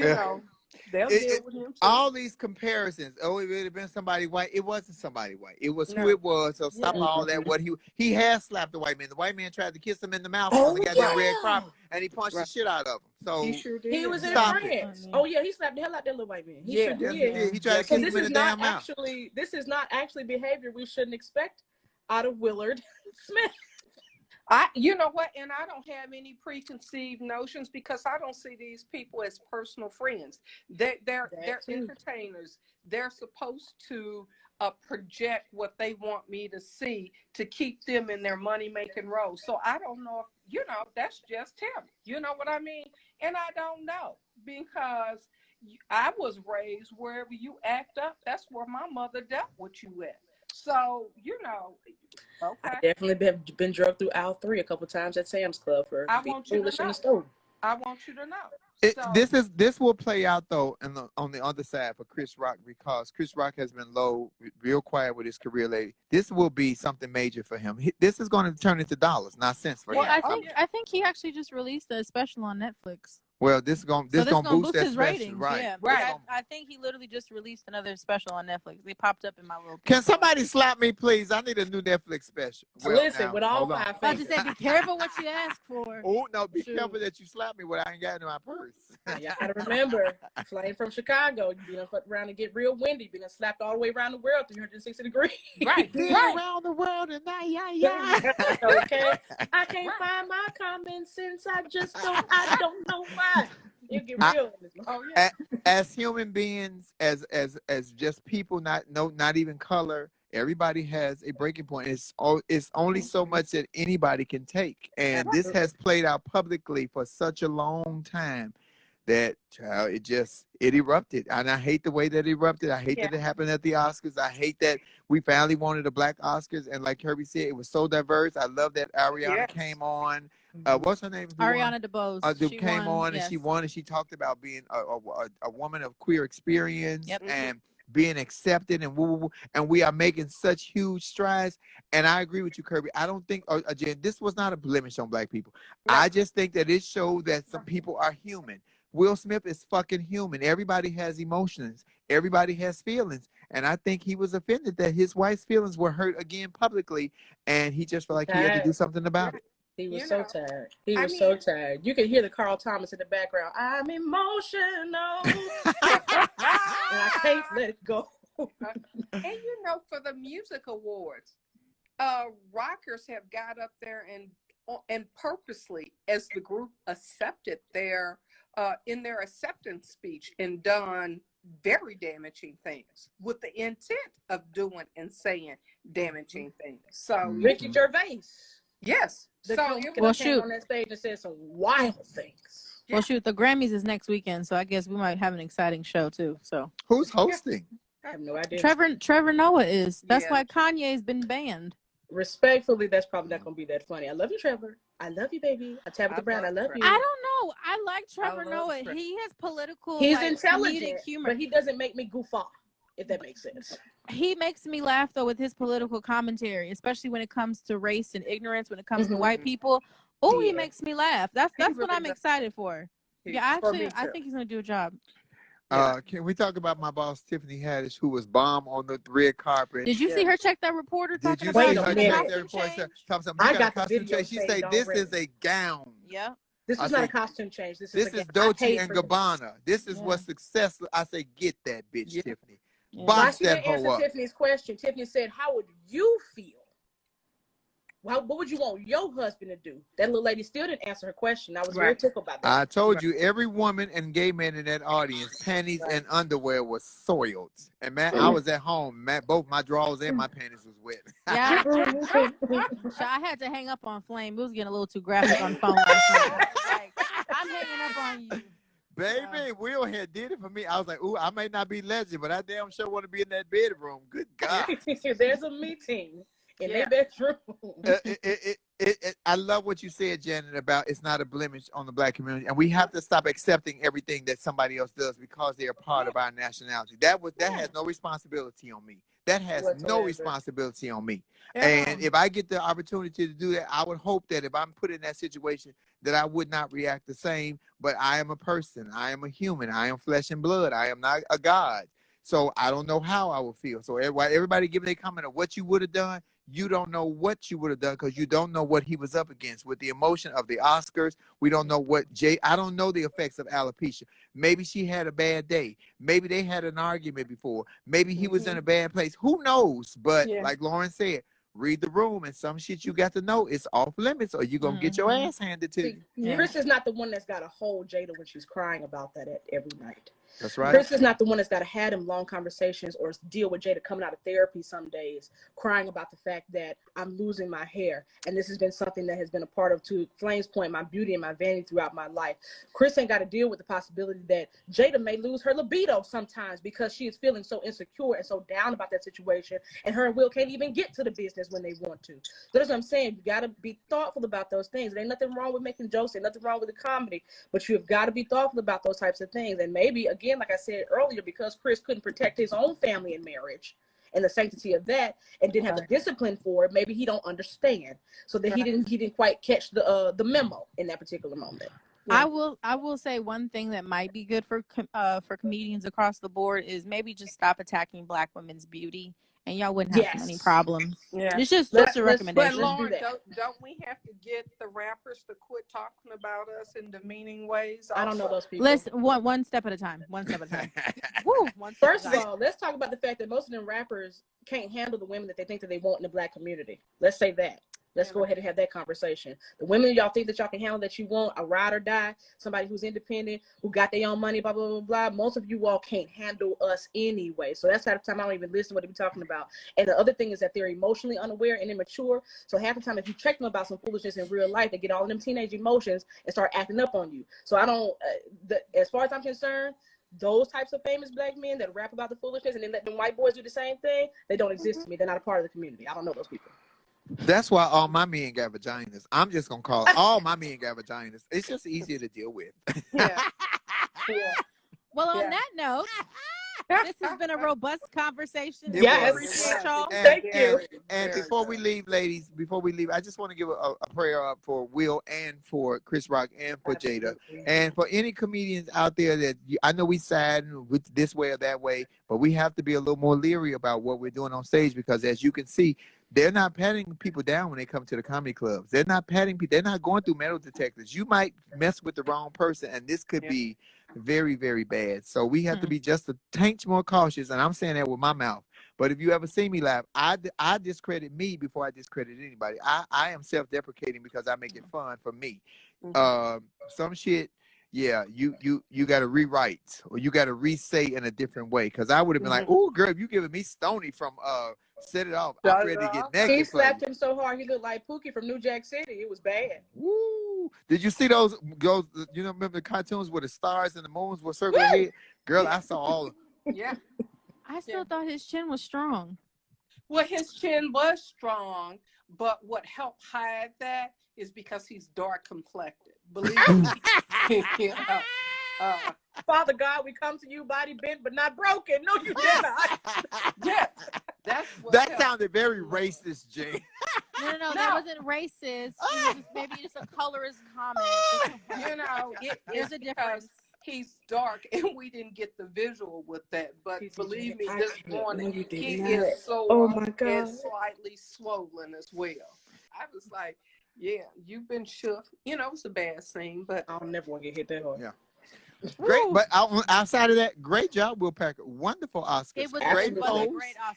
S6: know, they'll deal with him too.
S1: All these comparisons. Oh, it would have been somebody white. It wasn't somebody white. It was who it was. So stop all that. What he has slapped the white man. The white man tried to kiss him in the mouth on the goddamn red carpet, and he punched the shit out of him. So
S6: he sure did.
S5: He was in France. Oh yeah, he slapped the hell out that little white man. He sure did.
S1: He tried to kiss him in the damn mouth.
S5: This is not actually behavior we shouldn't expect out of Willard Smith.
S6: You know what, and I don't have any preconceived notions because I don't see these people as personal friends. They're entertainers. They're supposed to project what they want me to see to keep them in their money-making role. So I don't know if, you know, that's just him. You know what I mean? And I don't know because I was raised wherever you act up, that's where my mother dealt with you at. So, you know, okay.
S5: I definitely been drugged through aisle 3 a couple times at Sam's Club for being foolish in the store.
S6: I want you to know.
S1: This will play out though on the other side for Chris Rock because Chris Rock has been real quiet with his career lately. This will be something major for him. This is going to turn into dollars, not cents for him.
S2: I think he actually just released a special on Netflix.
S1: Well, this gonna boost that
S2: his
S1: special,
S2: ratings,
S1: right?
S2: Yeah,
S6: right.
S2: I think he literally just released another special on Netflix. They popped up in my little.
S1: Can somebody slap me, please? I need a new Netflix special.
S5: Listen, with all 5
S2: fingers. I was just say, be careful what you ask for.
S1: Oh no, be careful that you slap me when I ain't got it in my purse.
S5: Y'all gotta remember, flying from Chicago, you be around and get real windy, being slapped all the way around the world, 360 degrees.
S6: Right,
S1: around the world and
S5: Okay, I can't find my common sense. I don't know why. You get real.
S1: As human beings, as just people, not even color. Everybody has a breaking point. It's only so much that anybody can take, and this has played out publicly for such a long time that it erupted, and I hate the way that it erupted. I hate that it happened at the Oscars. I hate that we finally wanted a black Oscars, and like Kirby said, it was so diverse. I love that Ariana came on. What's her name?
S2: Ariana DeBose.
S1: She came on and she won, and she talked about being a woman of queer experience and being accepted, and woo. And we are making such huge strides. And I agree with you, Kirby. I don't think, Jen, this was not a blemish on black people. I just think that it showed that some people are human. Will Smith is fucking human. Everybody has emotions. Everybody has feelings. And I think he was offended that his wife's feelings were hurt again publicly, and he just felt like he had to do something about it.
S5: He was so tired. He was so tired. You can hear the Carl Thomas in the background. I'm emotional. And I can't let it go.
S6: And you know, for the music awards, rockers have got up there and purposely, as the group accepted their in their acceptance speech, and done very damaging things with the intent of doing and saying damaging things. So
S5: Ricky Gervais.
S6: Yes.
S5: Came on that stage and said some wild things.
S2: Well, shoot, the Grammys is next weekend, so I guess we might have an exciting show too. So
S1: who's hosting?
S5: I have no idea.
S2: Trevor Noah is. That's why Kanye's been banned.
S5: Respectfully, that's probably not gonna be that funny. I love you, Trevor. I love you, baby. Tabitha Brown, I love you.
S2: I don't know. I like Trevor Noah. He has political.
S5: He's
S2: like,
S5: intelligent,
S2: humor,
S5: but he doesn't make me goof off. If that makes sense.
S2: He makes me laugh though with his political commentary, especially when it comes to race and ignorance. When it comes to white people, he makes me laugh. That's really what I'm excited for. I think he's gonna do a job.
S1: Can we talk about my boss Tiffany Haddish, who was bomb on the red carpet?
S2: Did you see her check that reporter?
S1: Did you
S2: see
S1: her check that report? I got the video. She said, "This is a gown."
S2: Yeah.
S5: This is not a costume change. This
S1: is Dolce and Gabbana. This is what success. I say, get that bitch, Tiffany. Box that hoe up.
S5: Tiffany's question. Tiffany said, "How would you feel? What would you want your husband to do?" That little lady still didn't answer her question. I was very tickled about that.
S1: I told you, every woman and gay man in that audience, panties and underwear was soiled. And man, I was at home. Man, both my drawers and my panties was wet.
S2: Yeah. So I had to hang up on Flame. It was getting a little too graphic on the phone last night. Like, I'm hanging up on you.
S1: Baby, Will had did it for me. I was like, ooh, I may not be legend, but I damn sure want to be in that bedroom. Good God.
S5: There's a meeting in their bedroom.
S1: I love what you said, Janet, about it's not a blemish on the Black community. And we have to stop accepting everything that somebody else does because they're a part of our nationality. That has no responsibility on me. That has no responsibility on me. And if I get the opportunity to do that, I would hope that if I'm put in that situation, that I would not react the same. But I am a person. I am a human. I am flesh and blood. I am not a God. So I don't know how I would feel. So everybody giving their comment of what you would have done, you don't know what you would have done because you don't know what he was up against with the emotion of the Oscars. We don't know I don't know the effects of alopecia. Maybe she had a bad day. Maybe they had an argument before. Maybe he was in a bad place. Who knows? But like Lauren said, read the room, and some shit you got to know it's off limits or you're going to get your ass handed to you.
S5: Chris is not the one that's got to hold Jada when she's crying about that every night.
S1: That's right.
S5: Chris is not the one that's got to have them long conversations or deal with Jada coming out of therapy some days, crying about the fact that I'm losing my hair. And this has been something that has been a part of, to Flame's point, my beauty and my vanity throughout my life. Chris ain't got to deal with the possibility that Jada may lose her libido sometimes because she is feeling so insecure and so down about that situation. And her and Will can't even get to the business when they want to. So that's what I'm saying. You got to be thoughtful about those things. There ain't nothing wrong with making jokes. There's nothing wrong with the comedy. But you've got to be thoughtful about those types of things. And maybe, again, like I said earlier, because Chris couldn't protect his own family and marriage and the sanctity of that and didn't have the discipline for it, maybe he don't understand. So that he didn't quite catch the memo in that particular moment.
S2: I will say one thing that might be good for comedians across the board is maybe just stop attacking Black women's beauty, and y'all wouldn't have any problems. It's just a recommendation.
S6: But Lauren, don't we have to get the rappers to quit talking about us in demeaning ways?
S5: I don't know those people.
S2: Let's one step at a time. One step at a time. Woo,
S5: First of all, let's talk about the fact that most of them rappers can't handle the women that they think that they want in the Black community. Let's say that. Let's go ahead and have that conversation. The women y'all think that y'all can handle, that you want, a ride or die, somebody who's independent, who got their own money, blah, blah, blah, blah. Most of you all can't handle us anyway. So that's half the time I don't even listen to what they're talking about. And the other thing is that they're emotionally unaware and immature. So half the time if you check them about some foolishness in real life, they get all of them teenage emotions and start acting up on you. So I don't, as far as I'm concerned, those types of famous Black men that rap about the foolishness and then let them white boys do the same thing, they don't exist to me. They're not a part of the community. I don't know those people.
S1: That's why all my men got vaginas. I'm just gonna call it all my men got vaginas. It's just easier to deal with.
S2: Well, on that note, This has been a robust conversation.
S5: Yes.
S1: Thank you. And before we leave, ladies, I just want to give a prayer up for Will and for Chris Rock and for Jada. And for any comedians out there that I know we sad with this way or that way, but we have to be a little more leery about what we're doing on stage, because as you can see, they're not patting people down when they come to the comedy clubs. They're not patting people. They're not going through metal detectors. You might mess with the wrong person, and this could be very, very bad. So we have to be just a tinge more cautious, and I'm saying that with my mouth. But if you ever see me laugh, I discredit me before I discredit anybody. I am self-deprecating because I make it fun for me. Some shit, you got to rewrite or you got to re-say in a different way, because I would have been like, oh, girl, if you giving me Stony from Set It Off, I'm ready to get naked.
S5: He slapped him so hard he looked like Pookie from New Jack City. It was bad.
S1: Woo! Did you see those? You know, remember the cartoons where the stars and the moons were circling ahead? Girl, I saw all.
S6: Yeah.
S2: I still thought his chin was strong.
S6: Well, his chin was strong, but what helped hide that is because he's dark complected. Believe me.
S5: Father God, we come to you, body bent but not broken. No, you did not.
S6: Yes, that's what
S1: that sounded very racist, Jane.
S2: No, that wasn't racist. It was just, maybe just a colorist comment.
S6: You know,
S2: there's a difference.
S6: He's dark, and we didn't get the visual with that. But believe me, this morning he is so and slightly swollen as well. I was like, yeah, you've been shook. You know, it's a bad scene, but
S5: I'll never want to get hit that hard.
S1: Yeah. Great, but outside of that, great job, Will Packer. Wonderful Oscars.
S2: It was
S1: great host.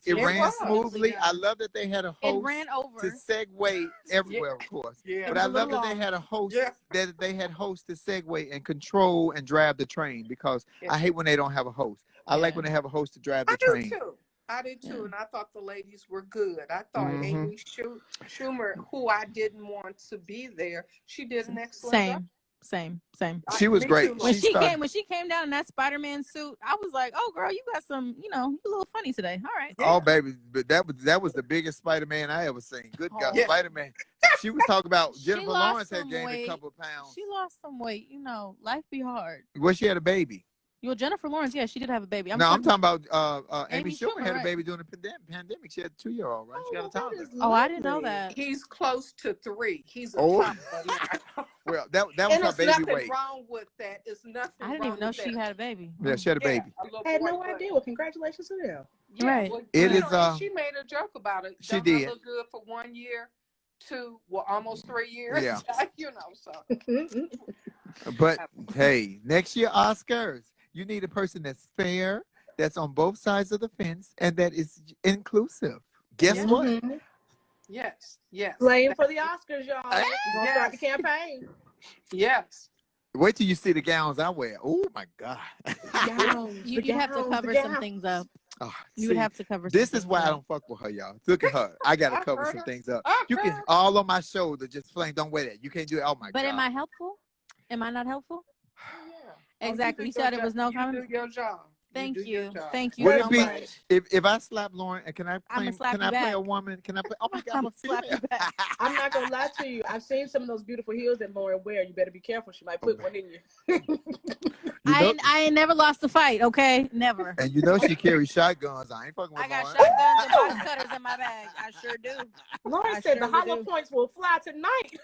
S1: It ran smoothly. I love that they had a host
S2: it ran over.
S1: to segue everywhere, of course.
S6: Yeah.
S1: But I love that they had a host that they had hosts to segue and control and drive the train, because I hate when they don't have a host. I like when they have a host to drive the train.
S6: I did too, and I thought the ladies were good. I thought Amy Schumer, who I didn't want to be there, she did an excellent job. Same.
S1: She was great.
S2: When she came down in that Spider-Man suit, I was like, "Oh, girl, you got some. You know, you a little funny today. All right."
S1: Oh, baby, but that was the biggest Spider-Man I ever seen. Good God, Spider-Man. She was talking about Jennifer Lawrence had gained a couple of pounds.
S2: She lost some weight. You know, life be hard.
S1: Well, she had a baby.
S2: Well, Jennifer Lawrence, she did have a baby.
S1: I'm talking about Amy Schumer had a baby during the pandemic. She had a 2-year-old, right? She got a toddler.
S2: Oh, I didn't know that.
S6: He's close to 3. He's a toddler.
S1: Well, that was her baby
S6: nothing
S1: weight.
S6: wrong with that. It's nothing.
S2: I didn't even know she had a baby.
S1: Yeah, she had a baby.
S5: I had no idea. Well, congratulations to them.
S6: Yeah,
S2: right.
S6: Well,
S1: it is.
S6: She made a joke about it.
S1: She did.
S6: Look good for 1 year, 2, almost 3 years.
S1: Yeah.
S6: You know, so.
S1: But hey, next year Oscars, you need a person that's fair, that's on both sides of the fence, and that is inclusive. Guess what?
S6: Yes.
S5: Playing for the Oscars, y'all. We're gonna start the campaign.
S6: Yes.
S1: Wait till you see the gowns I wear. Oh my God.
S2: You have to cover some things up.
S1: Oh,
S2: you would have to cover.
S1: This is why I don't fuck with her, y'all. Look at her. I gotta cover some things up. You can all on my shoulder, just Flame. Don't wear that. You can't do it. Oh my God.
S2: But am I helpful? Am I not helpful? Exactly. You said it was no comment.
S6: You do your job.
S2: Thank you.
S6: Thank
S2: you
S1: Would
S2: so
S1: it be,
S2: much.
S1: if I slap Lauren, and can I play a woman? Can I play? Oh my God, I'm a
S2: slap you back.
S5: I'm not gonna lie to you. I've seen some of those beautiful heels that Lauren wear. You better be careful. She might put one in you.
S2: I ain't never lost a fight. Okay, never.
S1: And you know she carries shotguns. I ain't fucking with
S2: I got
S1: Lauren.
S2: shotguns and box cutters in my bag. I sure do.
S5: Lauren said the hollow points will fly tonight.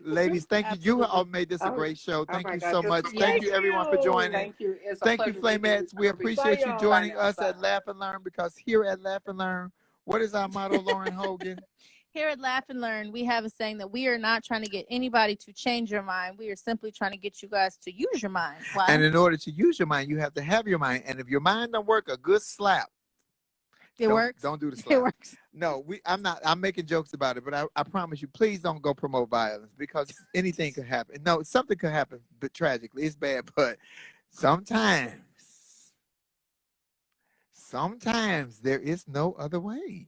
S1: Ladies, thank you. You all made this a great show. Thank you so much. Thank you, everyone, for joining.
S6: Thank you.
S1: Thank you, Flamettes. We appreciate you joining us at Laugh and Learn, because here at Laugh and Learn, what is our motto, Lauren Hogan?
S2: Here at Laugh and Learn, we have a saying that we are not trying to get anybody to change your mind. We are simply trying to get you guys to use your mind. Why?
S1: And in order to use your mind, you have to have your mind. And if your mind don't work, a good slap.
S2: It works.
S1: Don't do the slap.
S2: It works.
S1: No, I'm making jokes about it, but I promise you, please don't go promote violence, because anything could happen. No, something could happen, but tragically, it's bad. But sometimes there is no other way.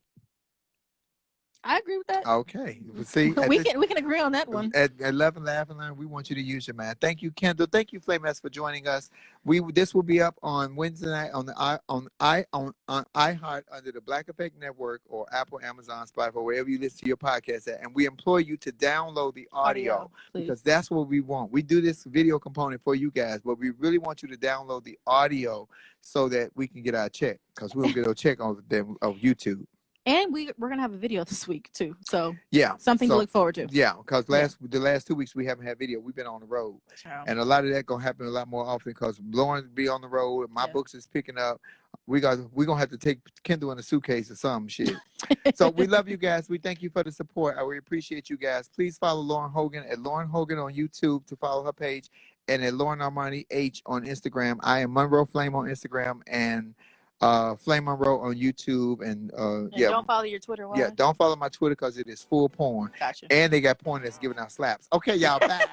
S2: I agree with that.
S1: Okay. See,
S2: we can agree on that one.
S1: At 11 Laugh and Learn, we want you to use your mind. Thank you, Kendall. Thank you, Flamettes, for joining us. This will be up on Wednesday night on iHeart under the Black Effect Network or Apple, Amazon, Spotify, wherever you listen to your podcast at. And we implore you to download the audio because that's what we want. We do this video component for you guys, but we really want you to download the audio so that we can get our check because we don't get a check on them of YouTube.
S2: And we're gonna have a video this week too, so
S1: something
S2: to look forward to.
S1: Yeah, because the last 2 weeks we haven't had video. We've been on the road, and a lot of that gonna happen a lot more often because Lauren be on the road. My books is picking up. We're gonna have to take Kendall in a suitcase or some shit. So we love you guys. We thank you for the support. We appreciate you guys. Please follow Lauren Hogan at Lauren Hogan on YouTube to follow her page, and at Lauren Armani H on Instagram. I am Monroe Flame on Instagram and Flame Monroe on YouTube and
S2: don't follow your Twitter. Why?
S1: Yeah, don't follow my Twitter because it is full porn.
S2: Gotcha.
S1: And they got porn that's giving out slaps. Okay, y'all, bye.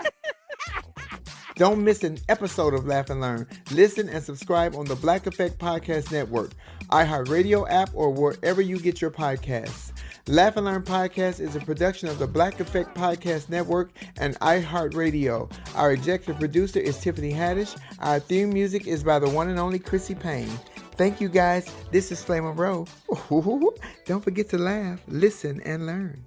S1: Don't miss an episode of Laugh and Learn. Listen and subscribe on the Black Effect Podcast Network, iHeartRadio app, or wherever you get your podcasts. Laugh and Learn Podcast is a production of the Black Effect Podcast Network and iHeartRadio. Our executive producer is Tiffany Haddish. Our theme music is by the one and only Chrissy Payne. Thank you, guys. This is Flame Monroe. Don't forget to laugh, listen, and learn.